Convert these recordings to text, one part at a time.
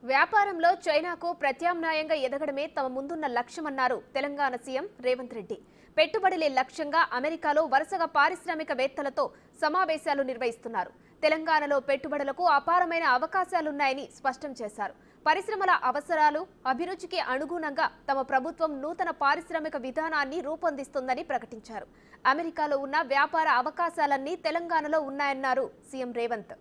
వ్యాపారంలో చైనాకు ప్రత్యామ్నాయంగా ఎదగడమే తమ ముందున్న లక్ష్యమన్నారు తెలంగాణ సీఎం రేవంత్ రెడ్డి. పెట్టుబడులే లక్ష్యంగా అమెరికాలో వరుసగా పారిశ్రామికవేత్తలతో సమావేశాలు నిర్వహిస్తున్నారు. తెలంగాణలో పెట్టుబడులకు అపారమైన అవకాశాలున్నాయని స్పష్టం చేశారు. పరిశ్రమల అవసరాలు, అభిరుచికి అనుగుణంగా తమ ప్రభుత్వం నూతన పారిశ్రామిక విధానాన్ని రూపొందిస్తుందని ప్రకటించారు. అమెరికాలో ఉన్న వ్యాపార అవకాశాలన్నీ తెలంగాణలో ఉన్నాయన్నారు సీఎం రేవంత్.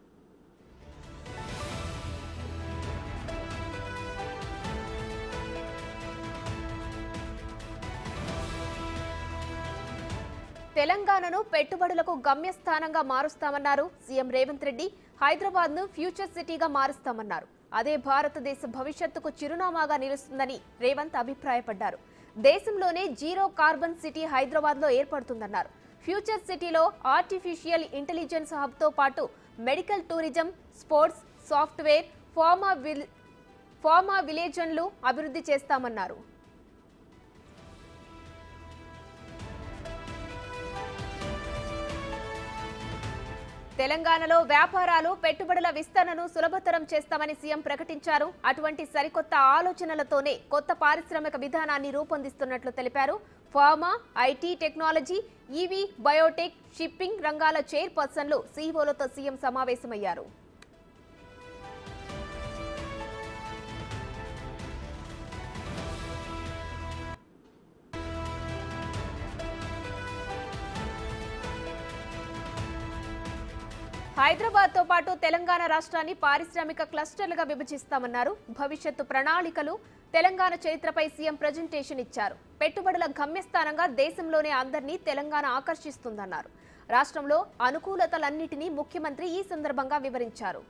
తెలంగాణను పెట్టుబడులకు గమ్యస్థానంగా మారుస్తామన్నారు సీఎం రేవంత్ రెడ్డి. హైదరాబాద్ ను ఫ్యూచర్ సిటీగా మారుస్తామన్నారు. అదే భారతదేశ భవిష్యత్తుకు చిరునామాగా నిలుస్తుందని రేవంత్ అభిప్రాయపడ్డారు. దేశంలోనే జీరో కార్బన్ సిటీ హైదరాబాద్ లో ఏర్పడుతుందన్నారు. ఫ్యూచర్ సిటీలో ఆర్టిఫిషియల్ ఇంటెలిజెన్స్ హబ్ తో పాటు medical tourism, sports, software, pharma విలేజ్లను అభివృద్ధి చేస్తామన్నారు. తెలంగాణలో వ్యాపారాలు, పెట్టుబడుల విస్తరణను సులభతరం చేస్తామని సీఎం ప్రకటించారు. అటువంటి సరికొత్త ఆలోచనలతోనే కొత్త పారిశ్రామిక విధానాన్ని రూపొందిస్తున్నట్లు తెలిపారు. Pharma, IT, technology, EV, Biotech, shipping రంగాల చైర్పర్సన్లు, సీఈఓలతో సీఎం సమావేశమయ్యారు. హైదరాబాద్ తో పాటు తెలంగాణ రాష్ట్రాన్ని పారిశ్రామిక క్లస్టర్లుగా విభజిస్తామన్నారు. భవిష్యత్తు ప్రణాళికలు, తెలంగాణ చరిత్రపై సీఎం ప్రజెంటేషన్ ఇచ్చారు. పెట్టుబడుల గమ్యస్థానంగా దేశంలోనే అందరినీ తెలంగాణ ఆకర్షిస్తుందన్నారు. రాష్ట్రంలో అనుకూలతలన్నింటినీ ముఖ్యమంత్రి ఈ సందర్భంగా వివరించారు.